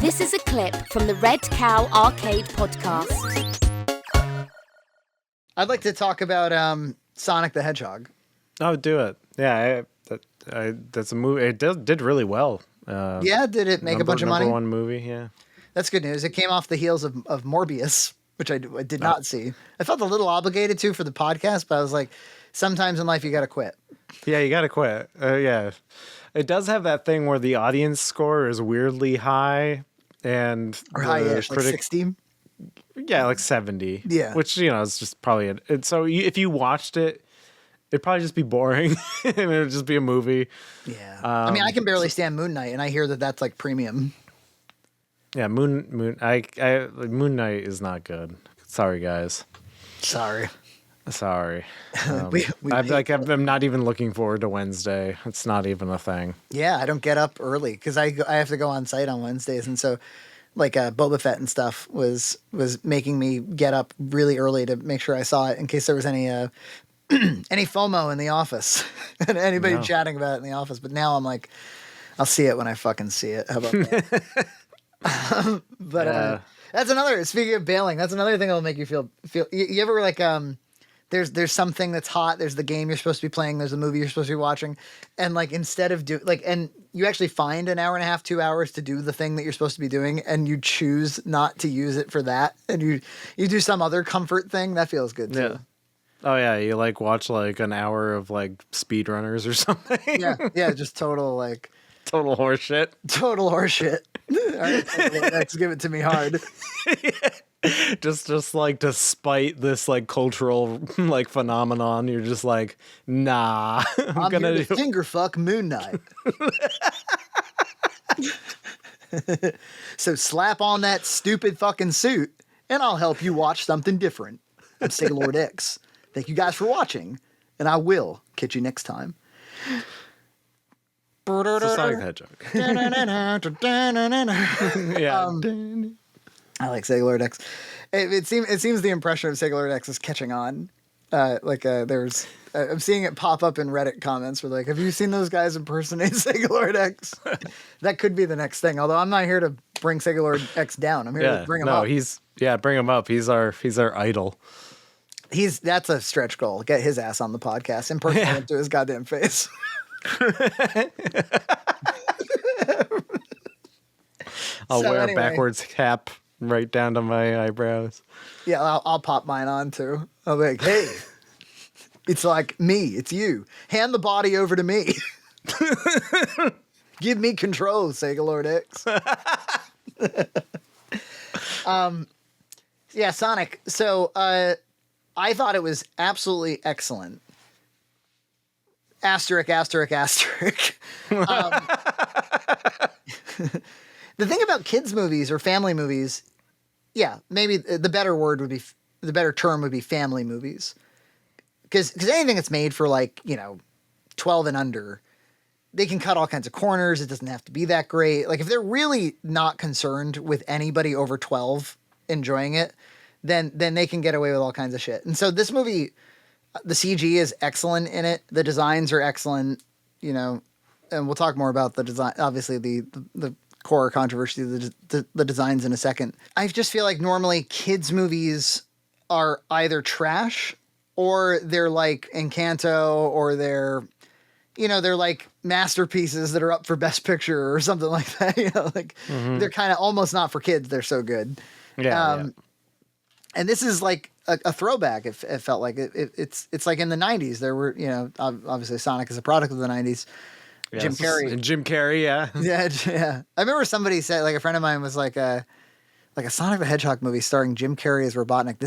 This is a clip from the Red Cow Arcade podcast. I'd like to talk about Sonic the Hedgehog. Oh, do it. Yeah, that's a movie. It did really well. Yeah, did it make a bunch of money? Number one movie, yeah. That's good news. It came off the heels of Morbius, which I did not see. I felt a little obligated to for the podcast, but I was like, sometimes in life you got to quit. Yeah, you got to quit. Yeah. It does have that thing where the audience score is weirdly high and Or high-ish, like 60? Yeah, like 70. Yeah. Which, is just probably it. So if you watched it, it'd probably just be boring and it'd just be a movie. Yeah. I mean, I can barely stand Moon Knight, and I hear that that's like premium. Yeah, Moon Knight is not good. Sorry, guys. Sorry. I'm not even looking forward to Wednesday. It's not even a thing. Yeah, I don't get up early because I have to go on site on Wednesdays, and so like Boba Fett and stuff was making me get up really early to make sure I saw it in case there was any any FOMO in the office and anybody chatting about it in the office. But now I'm like, I'll see it when I fucking see it. How about that? But that's another. Speaking of bailing, that's another thing that'll make you feel. You ever like there's something that's hot. There's the game you're supposed to be playing. There's the movie you're supposed to be watching, and like instead of and you actually find an hour and a half, 2 hours to do the thing that you're supposed to be doing, and you choose not to use it for that, and you do some other comfort thing. That feels good too. Yeah. Oh yeah, you like watch like an hour of like speedrunners or something. Yeah, just total horseshit. Total horseshit. All right, let's give it to me hard. Just like despite this like cultural like phenomenon, you're just like, nah. I'm gonna here to finger fuck Moon Knight. So slap on that stupid fucking suit, and I'll help you watch something different. I'm Sailor X. Thank you guys for watching, and I will catch you next time. So Sonic the Hedgehog. Yeah. I like Sailor X. It seems the impression of Sailor X is catching on. I'm seeing it pop up in Reddit comments where like, have you seen those guys impersonate Sailor X? That could be the next thing. Although I'm not here to bring Sailor X down. I'm here to bring him up. Bring him up. He's our idol. That's a stretch goal. Get his ass on the podcast and impersonate him to his goddamn face. I'll wear a backwards cap right down to my eyebrows. Yeah, I'll pop mine on too. I'll be like, hey, it's like me, it's you. Hand the body over to me. Give me control, Sega Lord X. Yeah, Sonic. So I thought it was absolutely excellent. Asterisk. The thing about kids movies or family movies, yeah, maybe the better term would be family movies. Because anything that's made for 12 and under, they can cut all kinds of corners. It doesn't have to be that great. Like if they're really not concerned with anybody over 12 enjoying it, then they can get away with all kinds of shit. And so this movie, the CG is excellent in it. The designs are excellent, and we'll talk more about the design. Obviously, the core controversy of the designs in a second. I just feel like normally kids' movies are either trash or they're like Encanto or they're like masterpieces that are up for Best Picture or something like that. They're kind of almost not for kids. They're so good. Yeah. And this is like a throwback. It felt like it's like in the 90s. There were, obviously Sonic is a product of the 90s. Yes. Jim Carrey, yeah. Yeah. I remember somebody said, like a friend of mine was like a Sonic the Hedgehog movie starring Jim Carrey as Robotnik.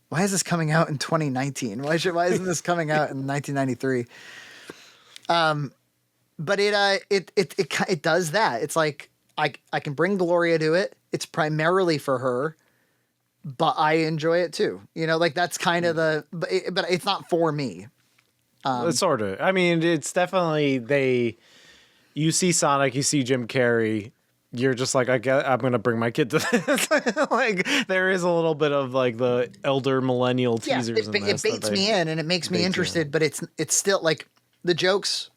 Why is this coming out in 2019? Why isn't this coming out in 1993? But it does that. It's like I can bring Gloria to it. It's primarily for her, but I enjoy it too. That's kind of but it's not for me. Sort of. I mean, it's definitely you see Sonic, you see Jim Carrey, you're just like, I'm going to bring my kid to this. Like, there is a little bit of like the elder millennial teasers in this. It baits me in and it makes me interested, but it's still like the jokes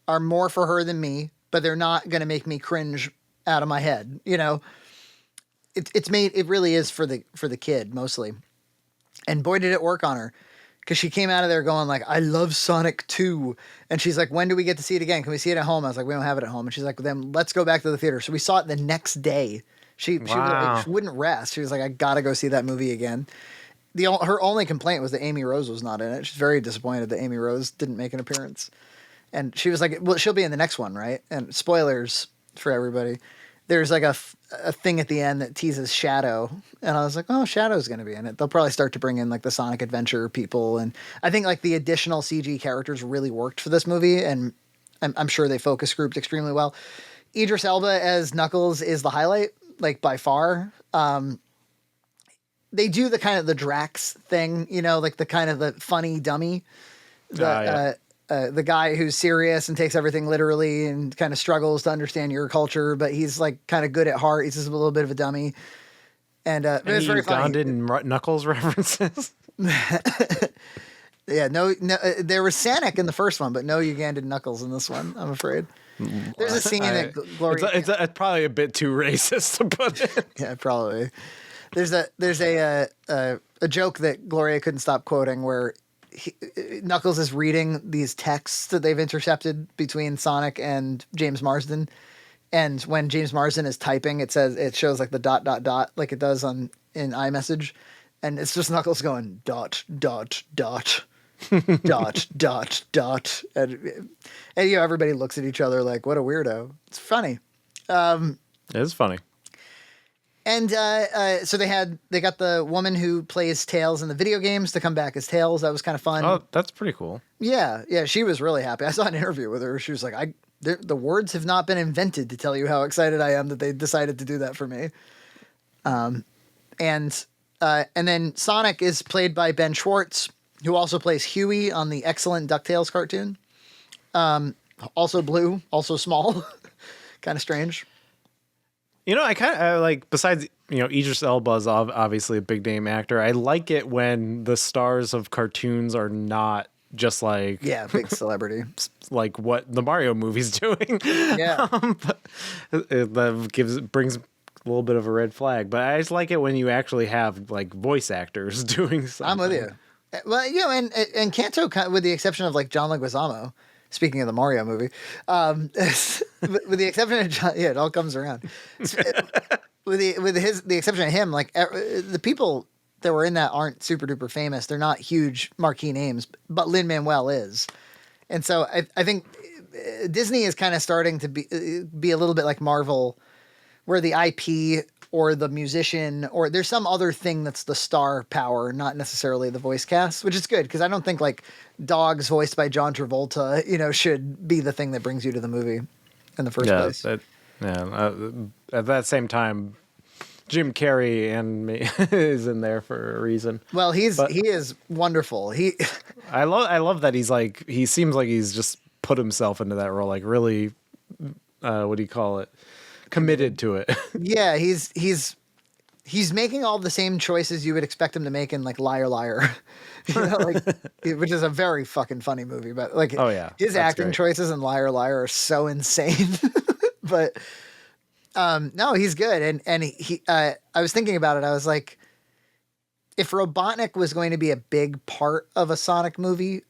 are more for her than me, but they're not going to make me cringe out of my head. You know, it's made. It really is for the kid mostly, and boy did it work on her. Because she came out of there going like, I love Sonic 2. And she's like, when do we get to see it again? Can we see it at home? I was like, we don't have it at home. And she's like, then let's go back to the theater. So we saw it the next day. She wouldn't rest. She was like, I got to go see that movie again. Her only complaint was that Amy Rose was not in it. She's very disappointed that Amy Rose didn't make an appearance. And she was like, well, she'll be in the next one, right? And spoilers for everybody. There's like a thing at the end that teases Shadow. And I was like, oh, Shadow's going to be in it. They'll probably start to bring in like the Sonic Adventure people. And I think like the additional CG characters really worked for this movie. And I'm sure they focus grouped extremely well. Idris Elba as Knuckles is the highlight, like by far. They do the kind of the Drax thing, you know, like the kind of the funny dummy. The guy who's serious and takes everything literally and kind of struggles to understand your culture, but he's like kind of good at heart. He's just a little bit of a dummy. And it's very funny. Ugandan Knuckles references. Yeah, no, there was Sonic in the first one, but no Ugandan Knuckles in this one, I'm afraid. There's a scene that Gloria... It's probably a bit too racist to put in. Yeah, probably. There's a joke that Gloria couldn't stop quoting where Knuckles is reading these texts that they've intercepted between Sonic and James Marsden, and when James Marsden is typing, it shows like the ... like it does in iMessage, and it's just Knuckles going ... and you know, everybody looks at each other like, what a weirdo. It's funny. It is funny. And so they got the woman who plays Tails in the video games to come back as Tails. That was kind of fun. Oh, that's pretty cool. Yeah, she was really happy. I saw an interview with her. She was like, the words have not been invented to tell you how excited I am that they decided to do that for me. And then Sonic is played by Ben Schwartz, who also plays Huey on the excellent DuckTales cartoon. Also blue, also small. Kind of strange. You know, I kind of like, besides, you know, Idris Elba's obviously a big name actor. I like it when the stars of cartoons are not just like, big celebrity, like what the Mario movie's doing. Yeah. That brings a little bit of a red flag, but I just like it when you actually have like voice actors doing something. I'm with you. Well, you know, and Kanto, with the exception of like John Leguizamo, speaking of the Mario movie, with the exception of John, it all comes around. With the exception of him, like the people that were in that aren't super duper famous. They're not huge marquee names, but Lin-Manuel is, and so I think Disney is kind of starting to be a little bit like Marvel, where the IP or the musician or there's some other thing that's the star power, not necessarily the voice cast, which is good because I don't think like dogs voiced by John Travolta, you know, should be the thing that brings you to the movie in the first place. At that same time, Jim Carrey and me is in there for a reason. Well, he is wonderful. I love that he seems like he's just put himself into that role, like really, what do you call it? Committed to it. Yeah, he's making all the same choices you would expect him to make in like Liar Liar, you know, like, which is a very fucking funny movie. But like, oh yeah, his acting choices in Liar Liar are so insane. But no, he's good. And he I was thinking about it. I was like, if Robotnik was going to be a big part of a Sonic movie,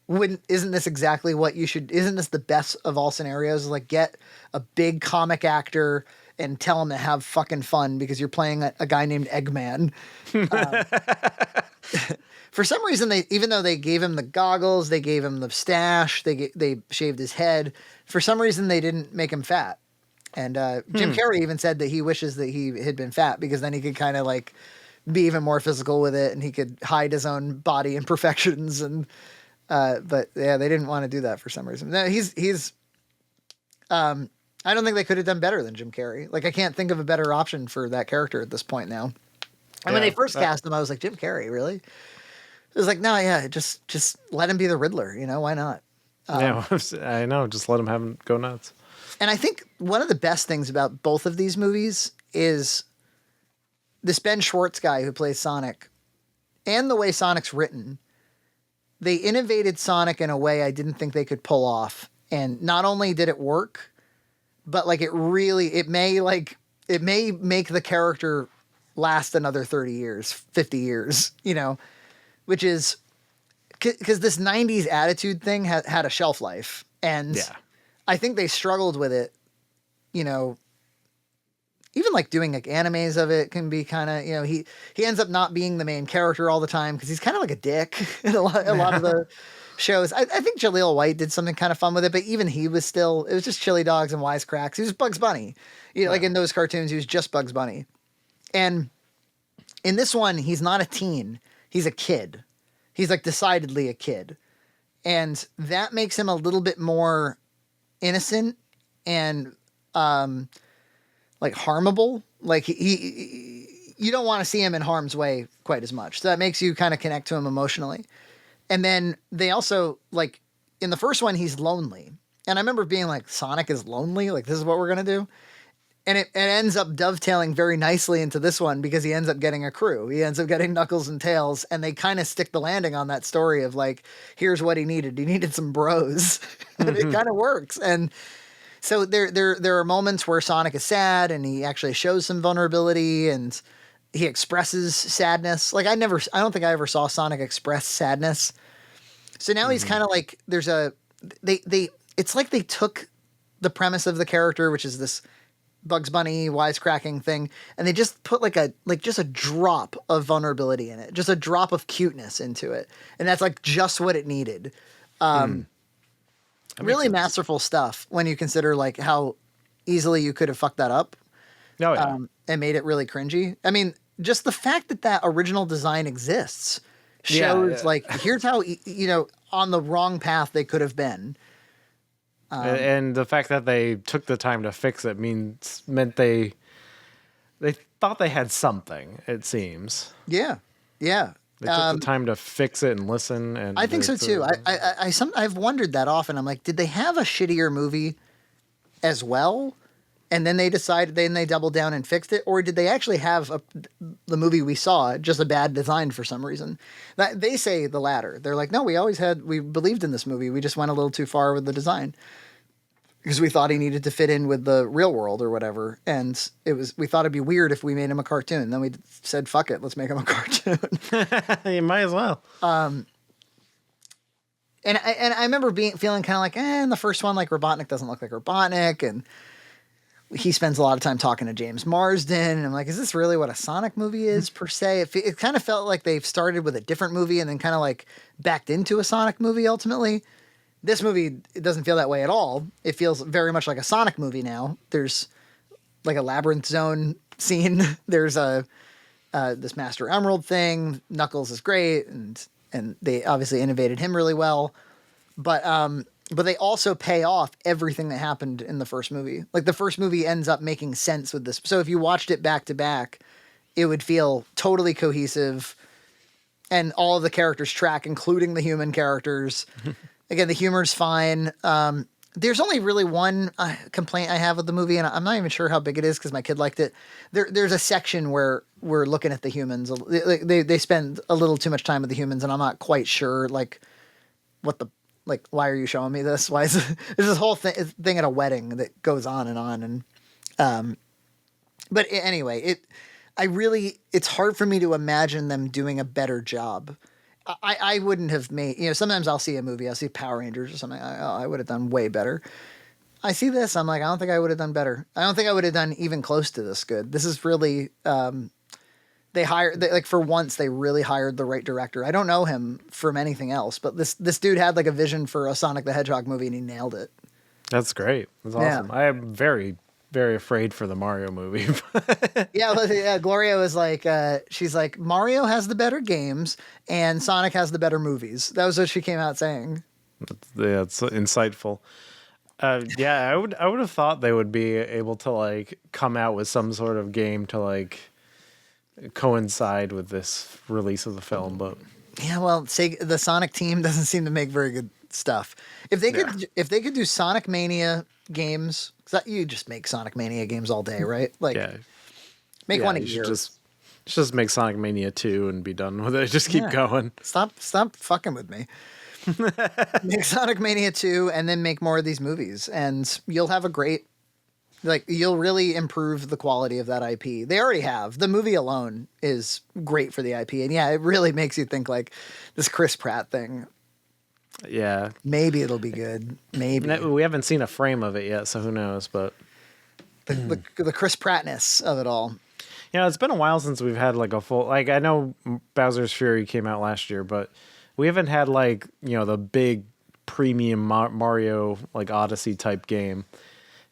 isn't this exactly what you should? Isn't this the best of all scenarios? Like, get a big comic actor and tell him to have fucking fun because you're playing a guy named Eggman. For some reason, even though they gave him the goggles, they gave him the stash, they shaved his head. For some reason, they didn't make him fat. And Jim Carrey even said that he wishes that he had been fat because then he could kind of like be even more physical with it and he could hide his own body imperfections and. But yeah, they didn't want to do that for some reason. No, he's I don't think they could have done better than Jim Carrey. Like, I can't think of a better option for that character at this point now. And when they first cast him, I was like, Jim Carrey, really? It was like, no, yeah, just let him be the Riddler. You know, why not? Yeah, I know. Just let him go nuts. And I think one of the best things about both of these movies is this Ben Schwartz guy who plays Sonic and the way Sonic's written. They innovated Sonic in a way I didn't think they could pull off. And not only did it work, but like it may make the character last another 30 years, 50 years, which is because this 90s attitude thing had a shelf life. And I think they struggled with it, even like doing like animes of it can be kind of, he ends up not being the main character all the time because he's kind of like a dick in a lot of the shows. I think Jaleel White did something kind of fun with it, but even he was it was just chili dogs and wisecracks. He was Bugs Bunny. Like in those cartoons, he was just Bugs Bunny. And in this one, he's not a teen. He's a kid. He's like decidedly a kid. And that makes him a little bit more innocent and like harmable. Like you don't want to see him in harm's way quite as much. So that makes you kind of connect to him emotionally. And then they also, like, in the first one, he's lonely. And I remember being like, Sonic is lonely? Like, this is what we're going to do? And it ends up dovetailing very nicely into this one because he ends up getting a crew. He ends up getting Knuckles and Tails, and they kind of stick the landing on that story of, like, here's what he needed. He needed some bros. And it kind of works. And so there are moments where Sonic is sad, and he actually shows some vulnerability, and he expresses sadness. Like I don't think I ever saw Sonic express sadness. So now he's kind of like, it's like they took the premise of the character, which is this Bugs Bunny wisecracking thing, and they just put just a drop of vulnerability in it, just a drop of cuteness into it. And that's like just what it needed. Really masterful stuff when you consider like how easily you could have fucked that up. Oh, yeah. And made it really cringy. I mean, just the fact that original design exists shows like here's how on the wrong path they could have been. And the fact that they took the time to fix it meant they thought they had something. It seems. Yeah. They took the time to fix it and listen. And I think so too. I've wondered that often. I'm like, did they have a shittier movie as well? And then they doubled down and fixed it? Or did they actually have the movie we saw, just a bad design for some reason? They say the latter. They're like, no, we believed in this movie. We just went a little too far with the design. Because we thought he needed to fit in with the real world or whatever. And we thought it'd be weird if we made him a cartoon. Then we said, fuck it, let's make him a cartoon. You might as well. And I remember feeling kind of like, in the first one, like Robotnik doesn't look like Robotnik. And he spends a lot of time talking to James Marsden, and I'm like, is this really what a Sonic movie is per se? It kind of felt like they've started with a different movie and then kind of like backed into a Sonic movie ultimately. This movie, it doesn't feel that way at all. It feels very much like a Sonic movie now. There's like a labyrinth zone scene. There's this Master Emerald thing. Knuckles is great, and they obviously innovated him really well. But they also pay off everything that happened in the first movie. Like the first movie ends up making sense with this. So if you watched it back to back, it would feel totally cohesive, and all of the characters track, including the human characters. Again, the humor's fine. There's only really one complaint I have with the movie, and I'm not even sure how big it is because my kid liked it. There's a section where we're looking at the humans. They spend a little too much time with the humans, and I'm not quite sure like why are you showing me this? Why is there's this whole thing at a wedding that goes on and but anyway, it's hard for me to imagine them doing a better job. I wouldn't have made, sometimes I'll see a movie, I'll see Power Rangers or something. I would have done way better. I see this, I'm like, I don't think I would have done better. I don't think I would have done even close to this good. This is really, for once, they really hired the right director. I don't know him from anything else, but this dude had like a vision for a Sonic the Hedgehog movie and he nailed it. That's great. That's awesome. I am very, very afraid for the Mario movie. Yeah, Gloria was like, she's like, Mario has the better games and Sonic has the better movies. That was what she came out saying. Yeah, it's insightful. I would have thought they would be able to like come out with some sort of game to like coincide with this release of the film, but yeah, well, the Sonic team doesn't seem to make very good stuff. If they could do Sonic Mania games, you just make Sonic Mania games all day, right? Like, make one a year. Just make Sonic Mania 2 and be done with it. Just keep going. Stop fucking with me. Make Sonic Mania 2 and then make more of these movies, and you'll have a great Like, you'll really improve the quality of that IP. They already have. The movie alone is great for the IP. And yeah, it really makes you think like this Chris Pratt thing. Yeah. Maybe it'll be good. Maybe. We haven't seen a frame of it yet, so who knows, but The Chris Prattness of it all. it's been a while since we've had like a full, like, I know Bowser's Fury came out last year, but we haven't had like, the big premium Mario like Odyssey type game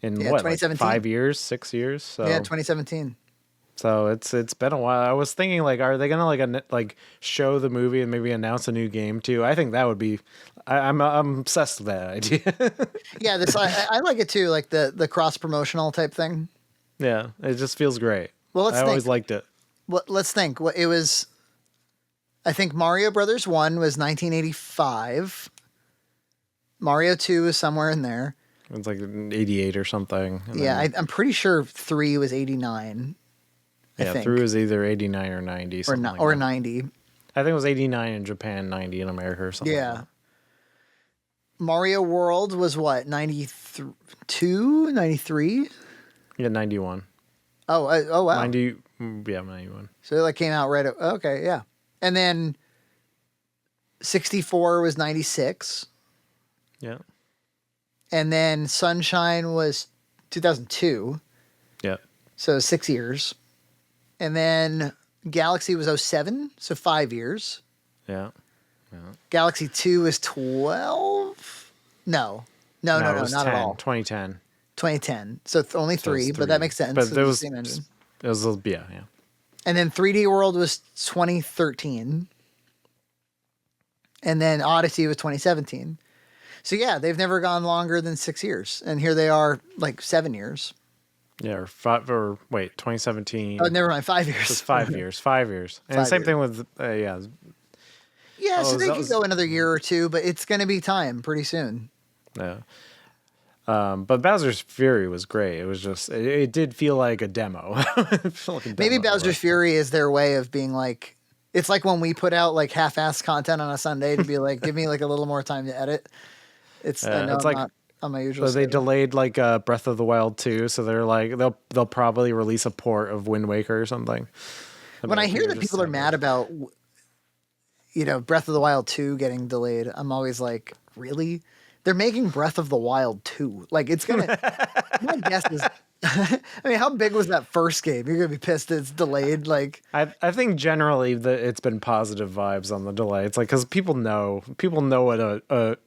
in what, like 5 years, 6 years? So Yeah, 2017. So it's been a while. I was thinking, like, are they gonna like show the movie and maybe announce a new game too? I think that would be. I'm obsessed with that idea. Yeah, this I like it too, like the cross promotional type thing. Yeah, it just feels great. Well, I always liked it. Well, let's think. What it was. I think Mario Brothers 1 was 1985. Mario 2 is somewhere in there. It's like 88 or something. Yeah, I'm pretty sure 3 was 89. I think. 3 was either 89 or 90. Or 90. I think it was 89 in Japan, 90 in America or something. Yeah. Like Mario World was what, 92, 93? Yeah, 91. Oh, wow. 90, yeah, 91. So it like came out right. Okay, yeah. And then 64 was 96. Yeah. And then Sunshine was 2002. Yeah. So 6 years. And then Galaxy was 07, so 5 years. Yeah. Galaxy 2 is 12? No, not at all. 2010. 2010. So it's only three, but that makes sense. But So there it's was, the same engine. it was, yeah. And then 3D World was 2013. And then Odyssey was 2017. So yeah, they've never gone longer than 6 years. And here they are like 7 years. Yeah, 2017. Oh, never mind, 5 years. It's 5 years. 5 years. And 5 same thing with, yeah. Yeah, so they could go another year or two, but it's going to be time pretty soon. Yeah. But Bowser's Fury was great. It was just, it did feel like a demo. Maybe Bowser's Fury is their way of being like, it's like when we put out like half-assed content on a Sunday to be like, give me like a little more time to edit. It's, I know it's I'm not on my usual So they schedule. delayed like Breath of the Wild 2, so they're like, they'll probably release a port of Wind Waker or something. When I hear that people are mad about, Breath of the Wild 2 getting delayed, I'm always like, really? They're making Breath of the Wild 2. Like, it's going to... My guess is... I mean, how big was that first game? You're going to be pissed that it's delayed? Like, I think generally it's been positive vibes on the delay. It's like, because people know what a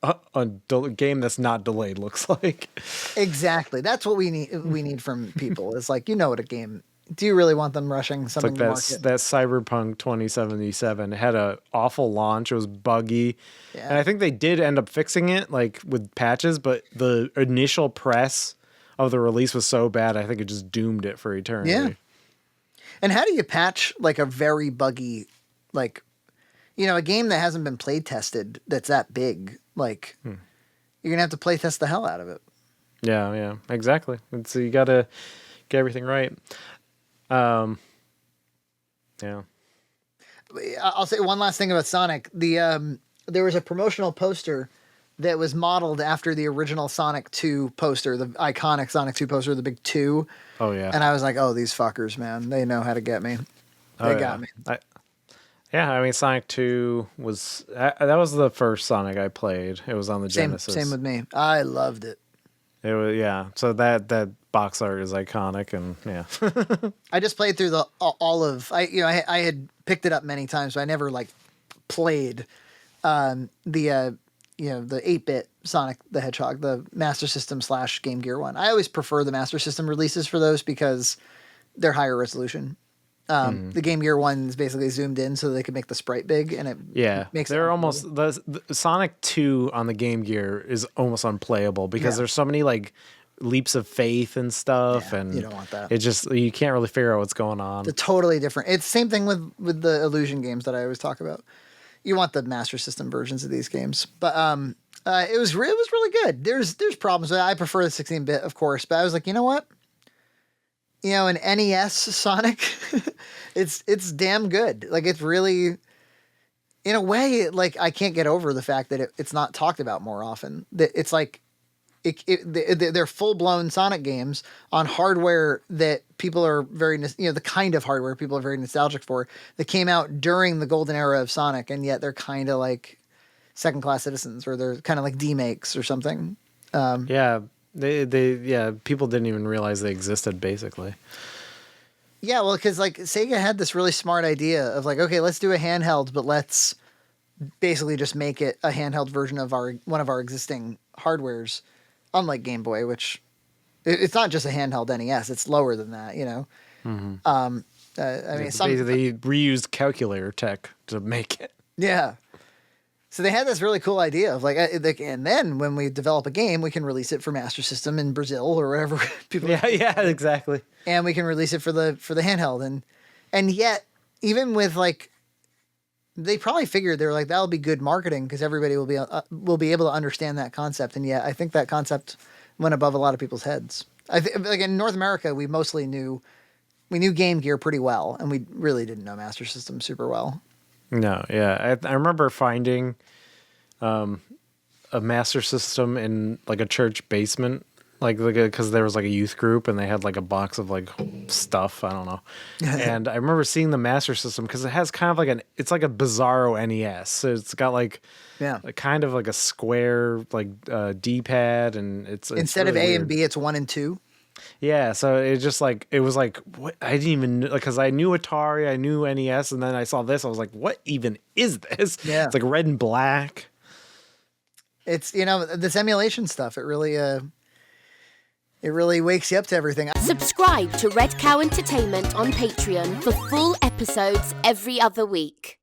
game that's not delayed looks like. exactly. That's what we need from people. It's like, what a game... Do you really want them rushing something to market? That Cyberpunk 2077 had an awful launch. It was buggy. Yeah. And I think they did end up fixing it like with patches, but the initial press of the release was so bad, I think it just doomed it for eternity. Yeah. And how do you patch like a very buggy, like, a game that hasn't been play tested that's that big? Like, you're going to have to play test the hell out of it. Yeah, exactly. And so you got to get everything right. Yeah. I'll say one last thing about Sonic. There was a promotional poster that was modeled after the original Sonic 2 poster, the iconic Sonic 2 poster, the big 2. Oh yeah. And I was like, oh, these fuckers, man, they know how to get me. They got me. I mean, Sonic 2 was that was the first Sonic I played. It was on the Genesis. Same with me. I loved it. It was So that box art is iconic, and yeah. I just played through I had picked it up many times, but I never like played the 8-bit Sonic the Hedgehog, the Master System / Game Gear one. I always prefer the Master System releases for those because they're higher resolution. The Game Gear one is basically zoomed in so they could make the sprite big, and it makes they're almost the Sonic 2 on the Game Gear is almost unplayable because there's so many like leaps of faith and stuff, and you don't want that. It just, you can't really figure out what's going on. They're totally different. It's the same thing with the Illusion games that I always talk about. You want the Master System versions of these games, but it was really good. There's problems with it. I prefer the 16-bit, of course, but I was like, you know what? An NES Sonic, it's damn good. Like, it's really, in a way, like, I can't get over the fact that it's not talked about more often. That it's like, they're full-blown Sonic games on hardware that people are very, the kind of hardware people are very nostalgic for, that came out during the golden era of Sonic, and yet they're kind of like second-class citizens, or they're kind of like demakes or something. Yeah, people didn't even realize they existed, basically. Yeah, well, because like Sega had this really smart idea of like, okay, let's do a handheld, but let's basically just make it a handheld version of one of our existing hardwares, unlike Game Boy, which it's not just a handheld NES; it's lower than that, Mm-hmm. I mean, they reused calculator tech to make it. Yeah. So they had this really cool idea of like, and then when we develop a game, we can release it for Master System in Brazil or wherever people. Yeah, exactly. And we can release it for the handheld, and yet even with like, they probably figured they were like, that'll be good marketing because everybody will be able to understand that concept, and yet I think that concept went above a lot of people's heads. I think like in North America, we knew Game Gear pretty well, and we really didn't know Master System super well. No, yeah, I remember finding a Master System in like a church basement, like because there was like a youth group and they had like a box of like stuff, I don't know. And I remember seeing the Master System because it has kind of like it's like a Bizarro NES. So it's got like kind of like a square like D-pad, and it's instead really of A weird. and B, it's 1 and 2. Yeah, so it just like it was like what I didn't even because I knew Atari, I knew NES, and then I saw this, I was like, what even is this? Yeah, it's like red and black. It's this emulation stuff. It really wakes you up to everything. Subscribe to Red Cow Entertainment on Patreon for full episodes every other week.